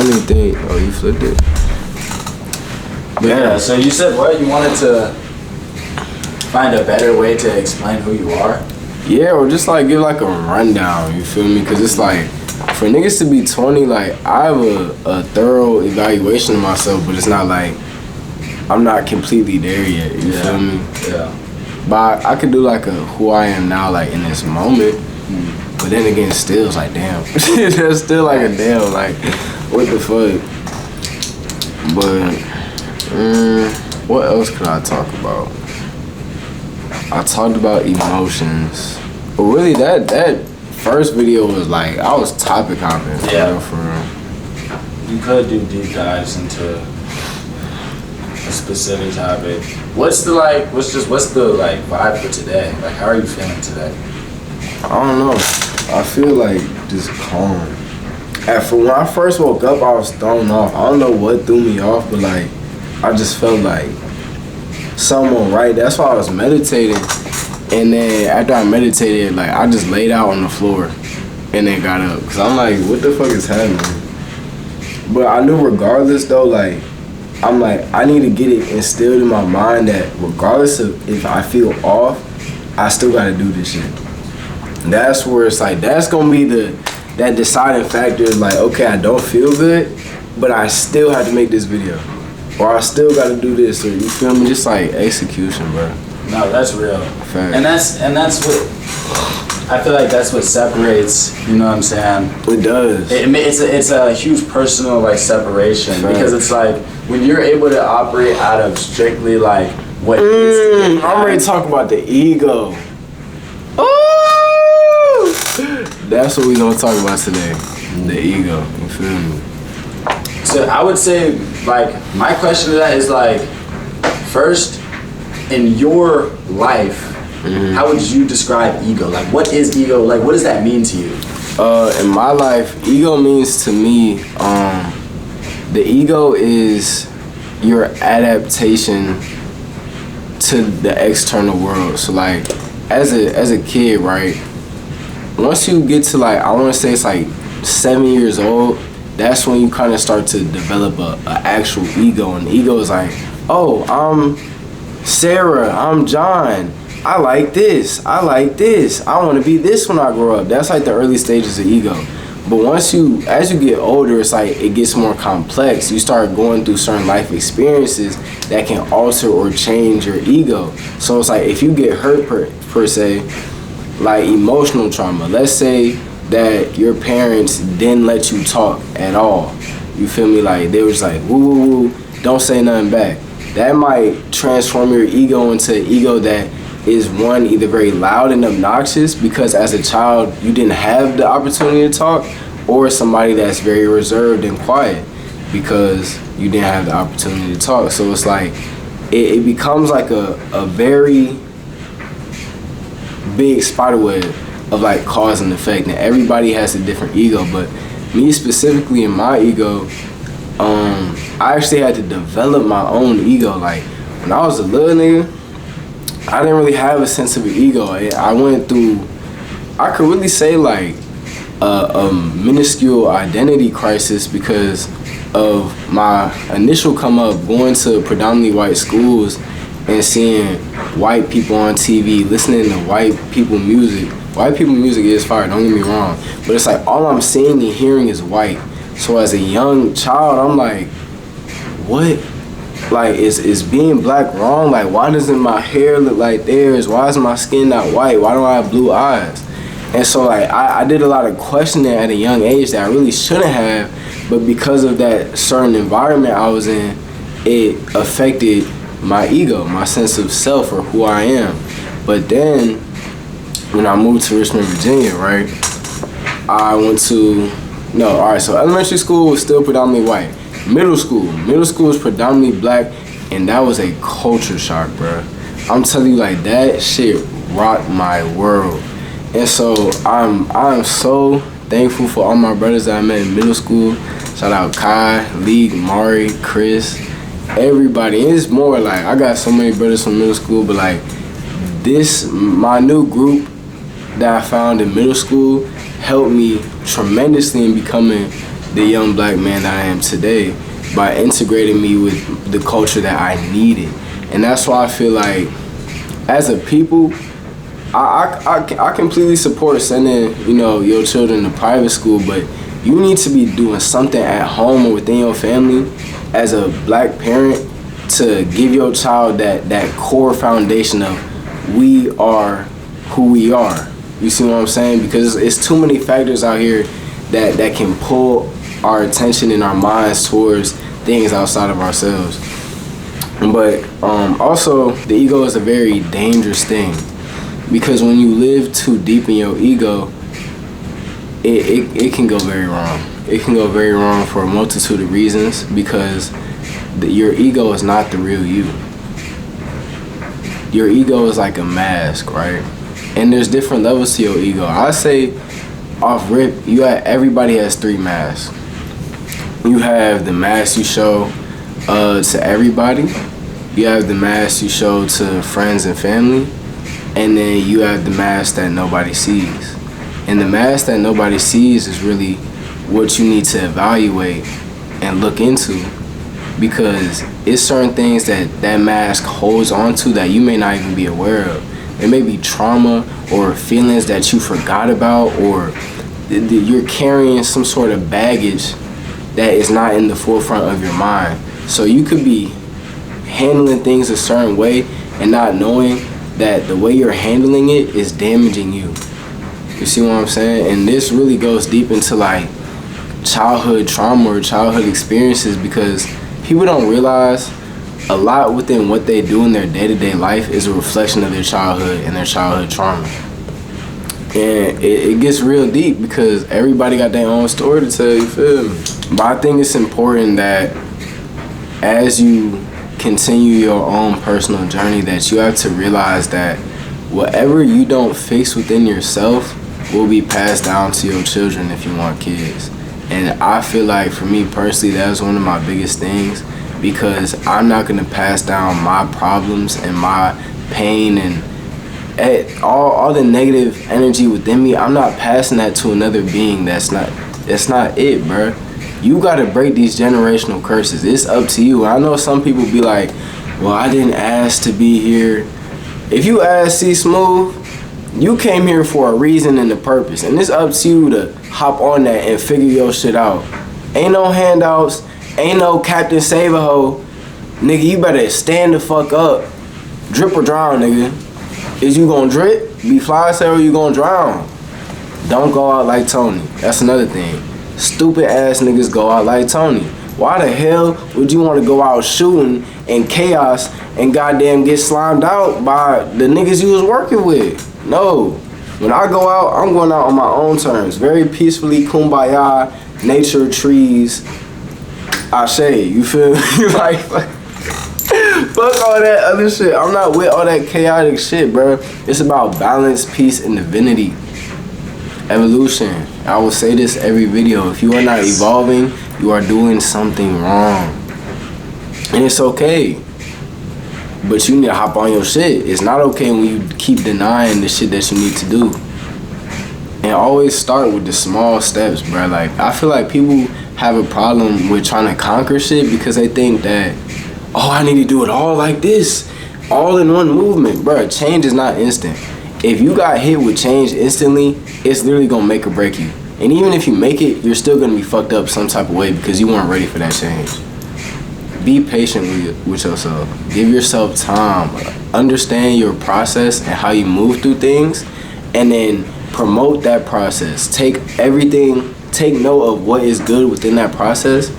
don't even think. Oh, you flipped it. But yeah. So you said what? You wanted to find a better way to explain who you are? Yeah, or just like give like a rundown. You feel me? Cause it's like for niggas to be 20, like I have a thorough evaluation of myself, but it's not like I'm not completely there yet. You feel me? Yeah. But I could do like a who I am now, like in this moment. But then again, still it's like damn. There's still like a damn, like what the fuck. But what else could I talk about? I talked about emotions. But really that first video was like I was topic hopping. For real. You could do deep dives into a specific topic. What's the vibe for today? Like how are you feeling today? I don't know. I feel like just calm. When I first woke up, I was thrown off. I don't know what threw me off, but like I just felt like someone right. That's why I was meditating. And then after I meditated, like I just laid out on the floor and then got up. Cause I'm like, what the fuck is happening? But I knew regardless though, like, I'm like, I need to get it instilled in my mind that regardless of if I feel off, I still gotta do this shit. That's where it's like, that's gonna be that deciding factor is like, okay, I don't feel good, but I still have to make this video. Or I still gotta do this, or you feel me? Just like execution, bro. No, that's real. Fact. And that's what, I feel like that's what separates, you know what I'm saying? It does. It's a huge personal like separation. Fact. Because it's like, when you're able to operate out of strictly like what needs to be done. I'm ready to talk about the ego. That's what we gonna talk about today. The ego. You feel me? So I would say, like, my question to that is like, first, in your life, how would you describe ego? Like, what is ego? Like, what does that mean to you? In my life, ego means to me, the ego is your adaptation to the external world. So like, as a kid, right? Once you get to like, I want to say it's like 7 years old, that's when you kind of start to develop a actual ego. And the ego is like, oh, I'm Sarah, I'm John, I like this, I want to be this when I grow up. That's like the early stages of ego. But as you get older, it's like it gets more complex. You start going through certain life experiences that can alter or change your ego. So it's like if you get hurt per se, like emotional trauma, let's say that your parents didn't let you talk at all. You feel me? Like they was like, woo woo woo, don't say nothing back. That might transform your ego into an ego that is one, either very loud and obnoxious because as a child you didn't have the opportunity to talk, or somebody that's very reserved and quiet because you didn't have the opportunity to talk. So it's like it becomes like a very big spider web of like cause and effect, and everybody has a different ego. But me specifically in my ego, I actually had to develop my own ego. Like when I was a little nigga, I didn't really have a sense of an ego. I went through, I could really say like a minuscule identity crisis because of my initial come up going to predominantly white schools and seeing white people on TV, listening to white people music. White people music is fire, don't get me wrong, but it's like all I'm seeing and hearing is white. So as a young child, I'm like, what? Like, is being black wrong? Like, why doesn't my hair look like theirs? Why is my skin not white? Why do I have blue eyes? And so, like, I did a lot of questioning at a young age that I really shouldn't have, but because of that certain environment I was in, it affected my ego, my sense of self or who I am. But then, when I moved to Richmond, Virginia, right, I went to, so elementary school was still predominantly white. Middle school was predominantly black, and that was a culture shock, bro. I'm telling you, like, that shit rocked my world. And so I'm so thankful for all my brothers that I met in middle school. Shout out Kai, Lee, Mari, Chris, everybody. And it's more like, I got so many brothers from middle school, but like my new group that I found in middle school helped me tremendously in becoming the young black man that I am today by integrating me with the culture that I needed. And that's why I feel like, as a people, I completely support sending, your children to private school, but you need to be doing something at home or within your family as a black parent to give your child that core foundation of we are who we are. You see what I'm saying? Because it's too many factors out here that can pull our attention and our minds towards things outside of ourselves. But also, the ego is a very dangerous thing, because when you live too deep in your ego, it can go very wrong. It can go very wrong for a multitude of reasons, because your ego is not the real you. Your ego is like a mask, right? And there's different levels to your ego. I say, off rip, everybody has 3 masks. You have the mask you show to everybody. You have the mask you show to friends and family. And then you have the mask that nobody sees. And the mask that nobody sees is really what you need to evaluate and look into, because it's certain things that mask holds on to that you may not even be aware of. It may be trauma or feelings that you forgot about, or you're carrying some sort of baggage that is not in the forefront of your mind. So you could be handling things a certain way and not knowing that the way you're handling it is damaging you. You see what I'm saying? And this really goes deep into like childhood trauma or childhood experiences, because people don't realize a lot within what they do in their day-to-day life is a reflection of their childhood and their childhood trauma. And it gets real deep because everybody got their own story to tell, you feel me? But I think it's important that as you continue your own personal journey, that you have to realize that whatever you don't fix within yourself will be passed down to your children if you want kids. And I feel like, for me personally, that's one of my biggest things, because I'm not going to pass down my problems and my pain and all the negative energy within me. I'm not passing that to another being. That's not it, bro. You gotta break these generational curses. It's up to you. I know some people be like, well, I didn't ask to be here. If you ask C Smooth, you came here for a reason and a purpose, and it's up to you to hop on that and figure your shit out. Ain't no handouts, ain't no Captain Save-A-Ho. Nigga, you better stand the fuck up. Drip or drown, nigga. Is you gonna drip, be fly sail, or you gonna drown? Don't go out like Tony. That's another thing. Stupid ass niggas go out like Tony. Why the hell would you want to go out shooting in chaos and goddamn get slimed out by the niggas you was working with? No. When I go out, I'm going out on my own terms. Very peacefully, kumbaya, nature, trees, ashe, you feel me? Like, fuck all that other shit. I'm not with all that chaotic shit, bro. It's about balance, peace, and divinity. Evolution. I will say this every video. If you are not evolving, you are doing something wrong. And it's okay. But you need to hop on your shit. It's not okay when you keep denying the shit that you need to do. And always start with the small steps, bro. Like, I feel like people have a problem with trying to conquer shit because they think that, oh, I need to do it all like this, all in one movement. Bro, change is not instant. If you got hit with change instantly, it's literally gonna make or break you. And even if you make it, you're still gonna be fucked up some type of way because you weren't ready for that change. Be patient with yourself. Give yourself time. Understand your process and how you move through things, and then promote that process. Take note of what is good within that process,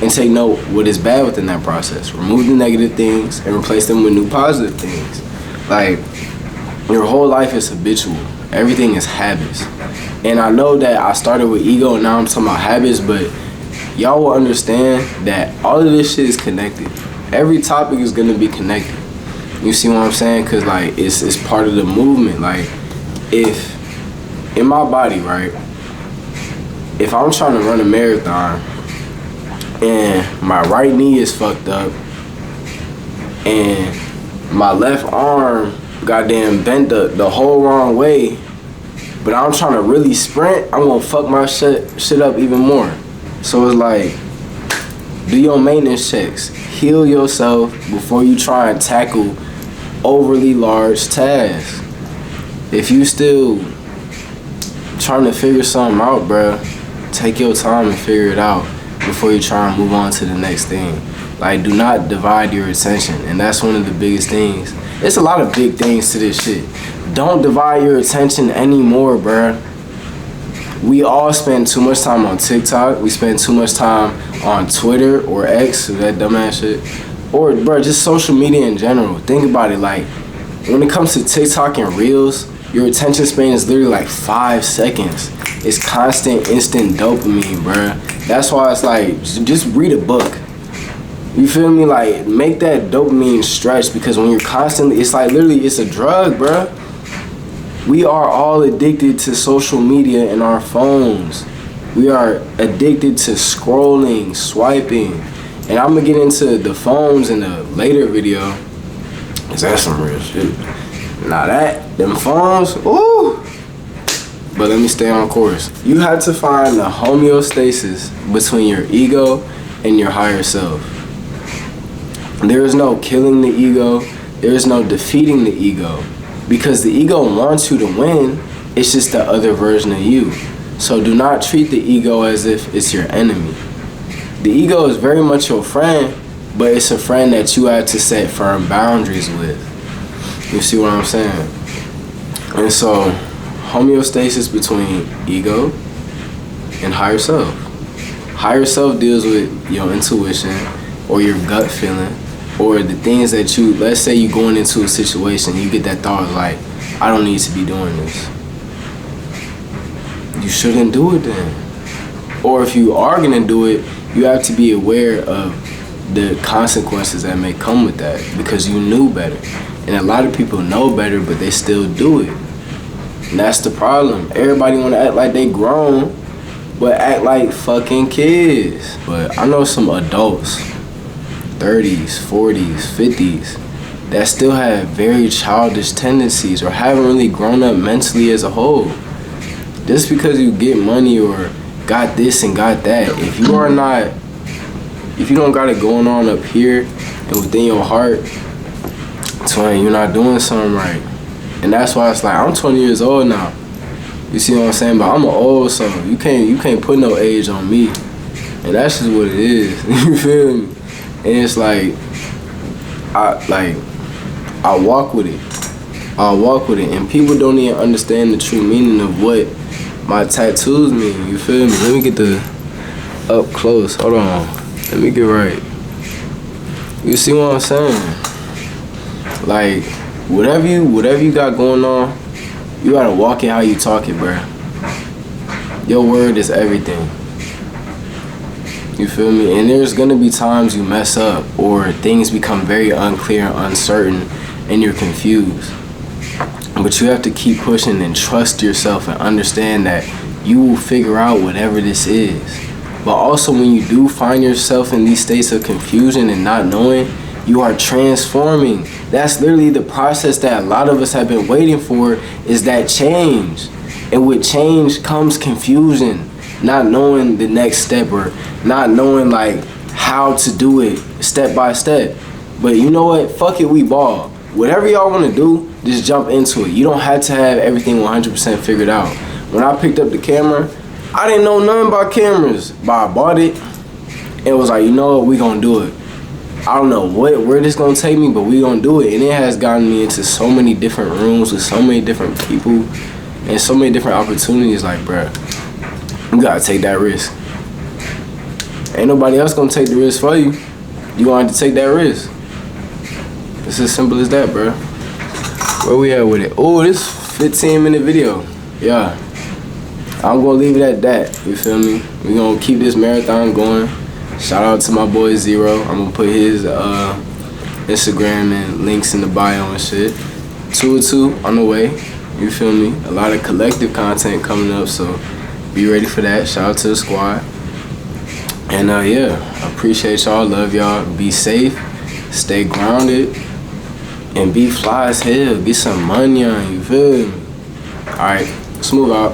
and take note what is bad within that process. Remove the negative things and replace them with new positive things. Like, your whole life is habitual. Everything is habits. And I know that I started with ego and now I'm talking about habits, but y'all will understand that all of this shit is connected. Every topic is gonna be connected. You see what I'm saying? Cause like it's part of the movement. Like, if in my body, right, if I'm trying to run a marathon and my right knee is fucked up and my left arm goddamn bent the whole wrong way, but I'm trying to really sprint, I'm gonna fuck my shit up even more. So it's like, do your maintenance checks. Heal yourself before you try and tackle overly large tasks. If you still trying to figure something out, bruh, take your time and figure it out before you try and move on to the next thing. Like, do not divide your attention. And that's one of the biggest things. It's a lot of big things to this shit. Don't divide your attention anymore, bruh. We all spend too much time on TikTok. We spend too much time on Twitter or X, or that dumbass shit. Or, bruh, just social media in general. Think about it. Like, when it comes to TikTok and Reels, your attention span is literally like 5 seconds. It's constant, instant dopamine, bruh. That's why it's like, just read a book. You feel me? Like, make that dopamine stretch, because when you're constantly, it's like literally, it's a drug, bruh. We are all addicted to social media and our phones. We are addicted to scrolling, swiping. And I'm gonna get into the phones in a later video, cause that's some real shit. Now them phones, ooh. But let me stay on course. You have to find the homeostasis between your ego and your higher self. There is no killing the ego. There is no defeating the ego. Because the ego wants you to win. It's just the other version of you. So do not treat the ego as if it's your enemy. The ego is very much your friend, but it's a friend that you have to set firm boundaries with. You see what I'm saying? And so, homeostasis between ego and higher self. Higher self deals with your intuition or your gut feeling, or the things that you, let's say you going into a situation, you get that thought like, I don't need to be doing this. You shouldn't do it then. Or if you are gonna do it, you have to be aware of the consequences that may come with that, because you knew better. And a lot of people know better, but they still do it. And that's the problem. Everybody wanna act like they grown, but act like fucking kids. But I know some adults, 30s, 40s, 50s, that still have very childish tendencies or haven't really grown up mentally as a whole. Just because you get money or got this and got that, if you don't got it going on up here and within your heart, twin, you're not doing something right. And that's why it's like, I'm 20 years old now. You see what I'm saying? But I'm an old soul. You can't put no age on me. And that's just what it is. You feel me? And it's like, I walk with it. I walk with it. And people don't even understand the true meaning of what my tattoos mean. You feel me? Let me get the up close. Hold on. Let me get right. You see what I'm saying? Like, whatever you got going on, you gotta walk it how you talk it, bruh. Your word is everything. You feel me? And there's gonna be times you mess up or things become very unclear and uncertain and you're confused. But you have to keep pushing and trust yourself and understand that you will figure out whatever this is. But also, when you do find yourself in these states of confusion and not knowing, you are transforming. That's literally the process that a lot of us have been waiting for, is that change. And with change comes confusion, not knowing the next step or not knowing like how to do it step by step. But you know what? Fuck it, we ball. Whatever y'all want to do, just jump into it. You don't have to have everything 100% figured out. When I picked up the camera, I didn't know nothing about cameras, but I bought it and was like, you know what, we gonna do it. I don't know where this gonna take me, but we gonna do it. And it has gotten me into so many different rooms with so many different people and so many different opportunities. Like, bruh, you gotta take that risk. Ain't nobody else gonna take the risk for you. You gonna have to take that risk. It's as simple as that, bruh. Where we at with it? Oh, this 15-minute video. Yeah. I'm gonna leave it at that. You feel me? We gonna keep this marathon going. Shout out to my boy Zero. I'm gonna put his Instagram and links in the bio and shit. Pt.2 on the way. You feel me? A lot of collective content coming up, so be ready for that. Shout out to the squad. And yeah, I appreciate y'all. Love y'all. Be safe. Stay grounded. And be fly as hell. Get some money on you. Feel me? Alright, let's move out.